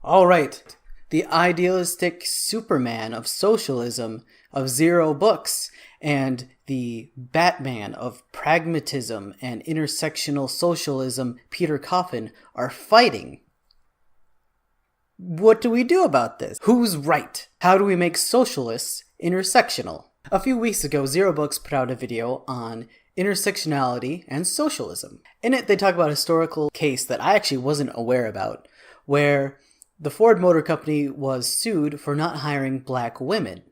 All right, the idealistic Superman of socialism, of zero books, and the Batman of pragmatism and intersectional socialism, Peter Coffin, are fighting. What do we do about this? Who's right? How do we make socialists intersectional? A few weeks ago, Zero Books put out a video on intersectionality and socialism. In it, they talk about a historical case that I actually wasn't aware about, where the Ford Motor Company was sued for not hiring black women.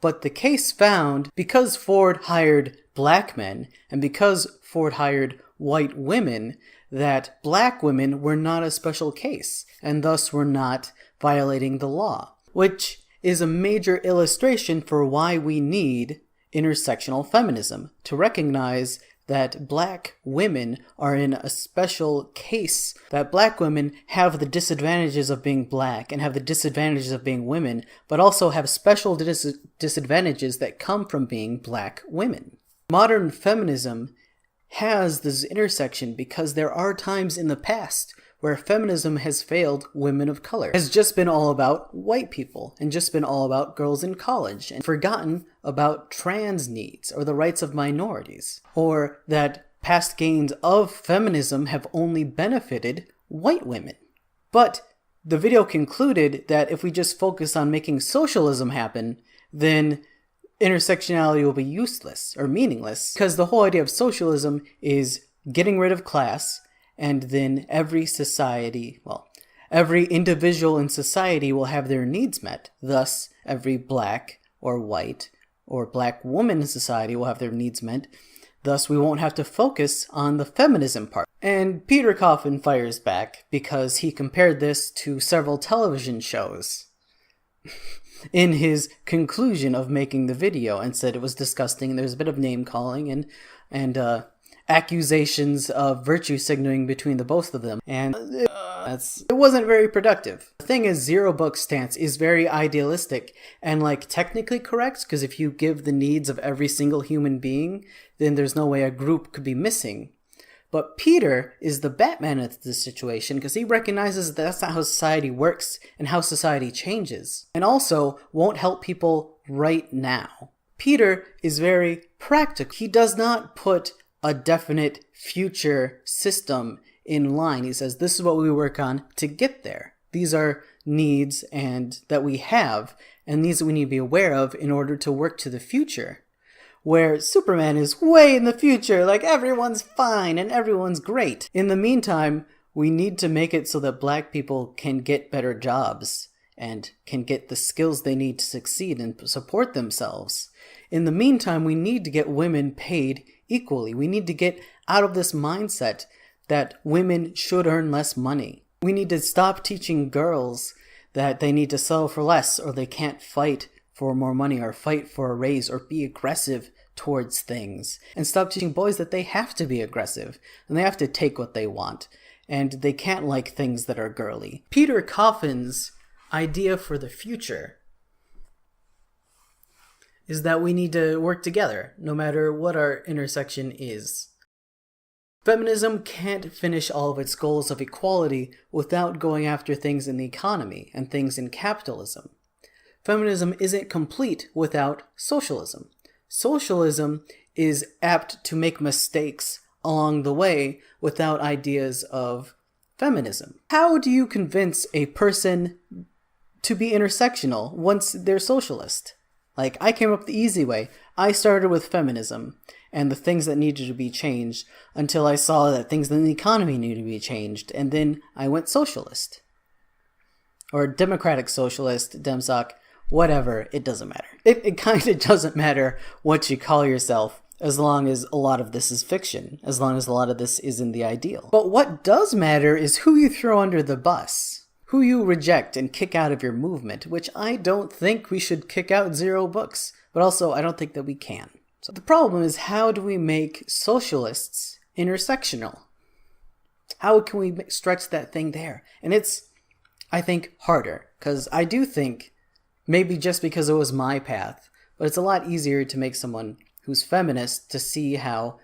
But the case found, because Ford hired black men, and because Ford hired white women, that black women were not a special case, and thus were not violating the law, which is a major illustration for why we need intersectional feminism, to recognize that black women are in a special case, that black women have the disadvantages of being black and have the disadvantages of being women, but also have special disadvantages that come from being black women. Modern feminism has this intersection because there are times in the past where feminism has failed women of color. It has just been all about white people and just been all about girls in college and forgotten about trans needs or the rights of minorities, or that past gains of feminism have only benefited white women. But the video concluded that if we just focus on making socialism happen, then intersectionality will be useless or meaningless, because the whole idea of socialism is getting rid of class, and then every individual in society will have their needs met. Thus, every black or white or black woman in society will have their needs met. Thus, we won't have to focus on the feminism part. And Peter Coffin fires back because he compared this to several television shows in his conclusion of making the video, and said it was disgusting, and there was a bit of name calling and accusations of virtue signaling between the both of them, and it wasn't very productive. The thing is, Zero Book's stance is very idealistic and technically correct, because if you give the needs of every single human being, then there's no way a group could be missing. But Peter is the Batman of this situation, because he recognizes that that's not how society works and how society changes, and also won't help people right now. Peter is very practical. He does not put a definite future system in line. He says, this is what we work on to get there. These are needs and that we have, and these that we need to be aware of in order to work to the future. Where Superman is way in the future, everyone's fine and everyone's great. In the meantime, we need to make it so that black people can get better jobs and can get the skills they need to succeed and support themselves. In the meantime, we need to get women paid equally. We need to get out of this mindset that women should earn less money. We need to stop teaching girls that they need to settle for less, or they can't fight for more money or fight for a raise or be aggressive towards things, and stop teaching boys that they have to be aggressive and they have to take what they want and they can't like things that are girly. Peter Coffin's idea for the future is that we need to work together no matter what our intersection is. Feminism can't finish all of its goals of equality without going after things in the economy and things in capitalism. Feminism isn't complete without socialism. Socialism is apt to make mistakes along the way without ideas of feminism. How do you convince a person to be intersectional once they're socialist? I came up the easy way. I started with feminism and the things that needed to be changed until I saw that things in the economy needed to be changed, and then I went socialist. Or democratic socialist, Demsoc, whatever, it doesn't matter. It kind of doesn't matter what you call yourself, as long as a lot of this is fiction, as long as a lot of this isn't the ideal. But what does matter is who you throw under the bus, who you reject and kick out of your movement, which I don't think we should kick out Zero Books, but also I don't think that we can. So the problem is, how do we make socialists intersectional? How can we stretch that thing there? And it's, I think, harder, because I do think, maybe just because it was my path, but it's a lot easier to make someone who's feminist to see how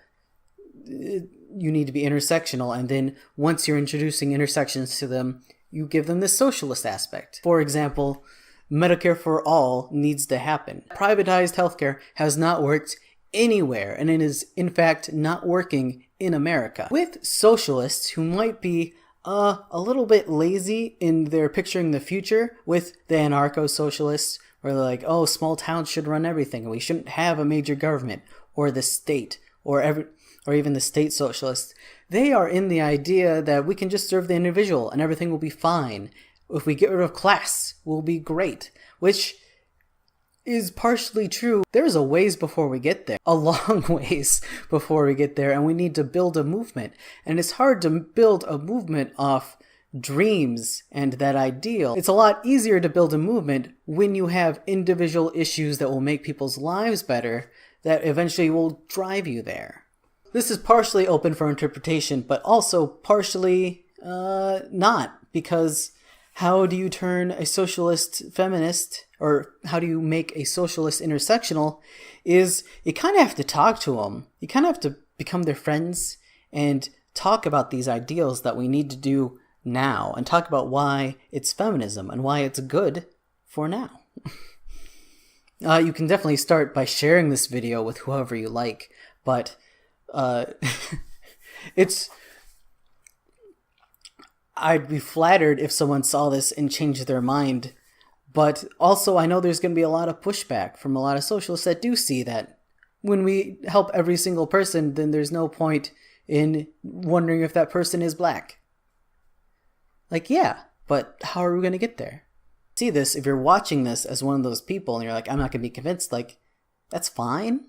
you need to be intersectional, and then once you're introducing intersections to them, you give them this socialist aspect. For example, Medicare for all needs to happen. Privatized healthcare has not worked anywhere, and it is in fact not working in America. With socialists who might be a little bit lazy in their picturing the future, with the anarcho-socialists, where they're like, oh, small towns should run everything, and we shouldn't have a major government, or the state, or even the state socialists. They are in the idea that we can just serve the individual and everything will be fine. If we get rid of class, we'll be great, which is partially true. There's a ways before we get there, a long ways before we get there, and we need to build a movement. And it's hard to build a movement off dreams and that ideal. It's a lot easier to build a movement when you have individual issues that will make people's lives better, that eventually will drive you there. This is partially open for interpretation, but also partially not, because how do you turn a socialist feminist, or how do you make a socialist intersectional, is you kind of have to talk to them. You kind of have to become their friends and talk about these ideals that we need to do now, and talk about why it's feminism and why it's good for now. You can definitely start by sharing this video with whoever you like, but I'd be flattered if someone saw this and changed their mind, but also I know there's going to be a lot of pushback from a lot of socialists that do see that when we help every single person, then there's no point in wondering if that person is black. Like, yeah, but how are we going to get there? See this, if you're watching this as one of those people and you're like, I'm not going to be convinced, like, that's fine.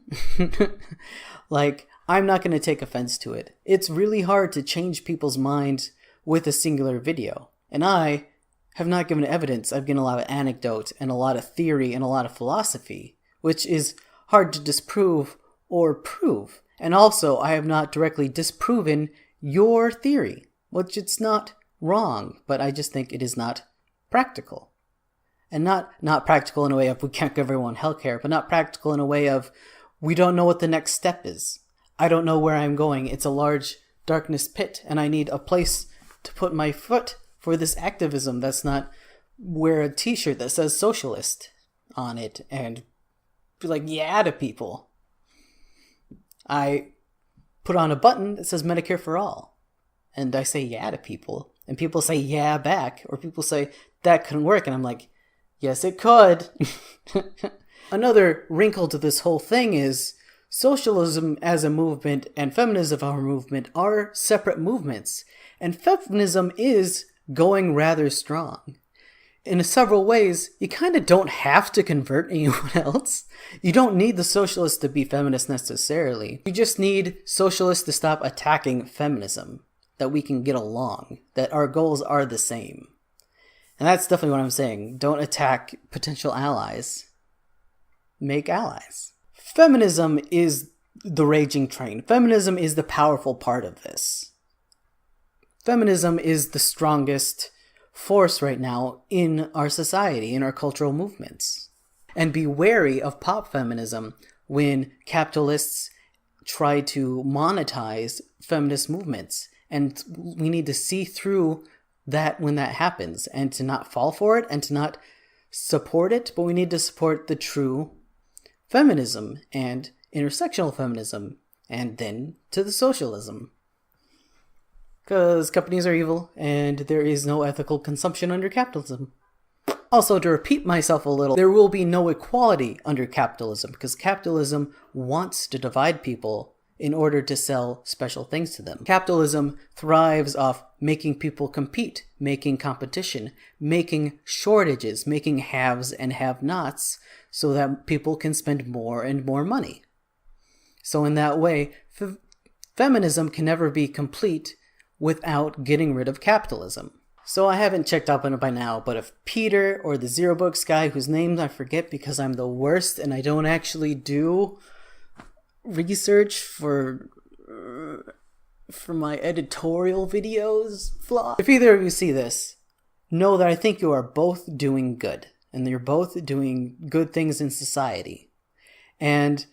Like, I'm not going to take offense to it. It's really hard to change people's minds with a singular video. And I have not given evidence. I've given a lot of anecdote and a lot of theory and a lot of philosophy, which is hard to disprove or prove. And also, I have not directly disproven your theory, which it's not wrong, but I just think it is not practical. And not practical in a way of we can't give everyone healthcare, but not practical in a way of we don't know what the next step is. I don't know where I'm going. It's a large darkness pit, and I need a place to put my foot for this activism that's not wear a t-shirt that says socialist on it and be like, yeah to people. I put on a button that says Medicare for all, and I say yeah to people, and people say yeah back, or people say that couldn't work, and I'm like, yes it could. Another wrinkle to this whole thing is socialism as a movement and feminism as a movement are separate movements, and feminism is going rather strong. In several ways, you kind of don't have to convert anyone else. You don't need the socialists to be feminists necessarily. You just need socialists to stop attacking feminism, that we can get along, that our goals are the same. And that's definitely what I'm saying. Don't attack potential allies. Make allies. Feminism is the raging train. Feminism is the powerful part of this. Feminism is the strongest force right now in our society, in our cultural movements. And be wary of pop feminism when capitalists try to monetize feminist movements. And we need to see through that when that happens, and to not fall for it and to not support it, but we need to support the true feminism and intersectional feminism, and then to the socialism. Because companies are evil, and there is no ethical consumption under capitalism. Also, to repeat myself a little, there will be no equality under capitalism, because capitalism wants to divide people in order to sell special things to them. Capitalism thrives off making people compete, making competition, making shortages, making haves and have-nots, so that people can spend more and more money. So in that way, feminism can never be complete without getting rid of capitalism. So I haven't checked up on it by now, but if Peter or the Zero Books guy, whose names I forget because I'm the worst and I don't actually do research for my editorial videos, if either of you see this, know that I think you are both doing good, and you're both doing good things in society. And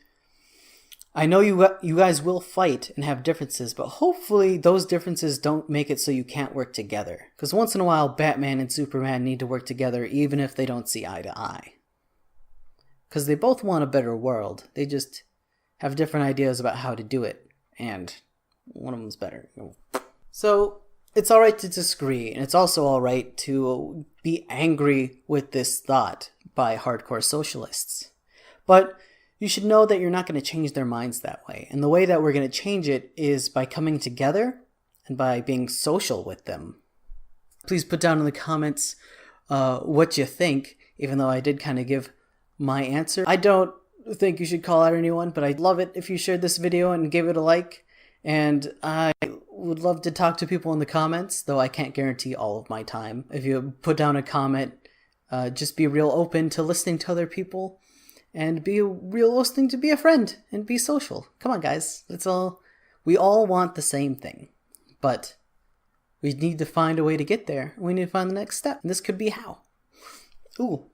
I know you guys will fight and have differences, but hopefully those differences don't make it so you can't work together. Because once in a while, Batman and Superman need to work together even if they don't see eye to eye. Because they both want a better world. They just have different ideas about how to do it. And one of them's better. So it's alright to disagree, and it's also alright to be angry with this thought by hardcore socialists. But you should know that you're not going to change their minds that way. And the way that we're going to change it is by coming together and by being social with them. Please put down in the comments what you think, even though I did kind of give my answer. I don't think you should call out anyone, but I'd love it if you shared this video and gave it a like. And I would love to talk to people in the comments, though I can't guarantee all of my time. If you put down a comment, just be real open to listening to other people and be real listening to be a friend and be social. Come on, guys. We all want the same thing, but we need to find a way to get there. We need to find the next step. And this could be how. Ooh.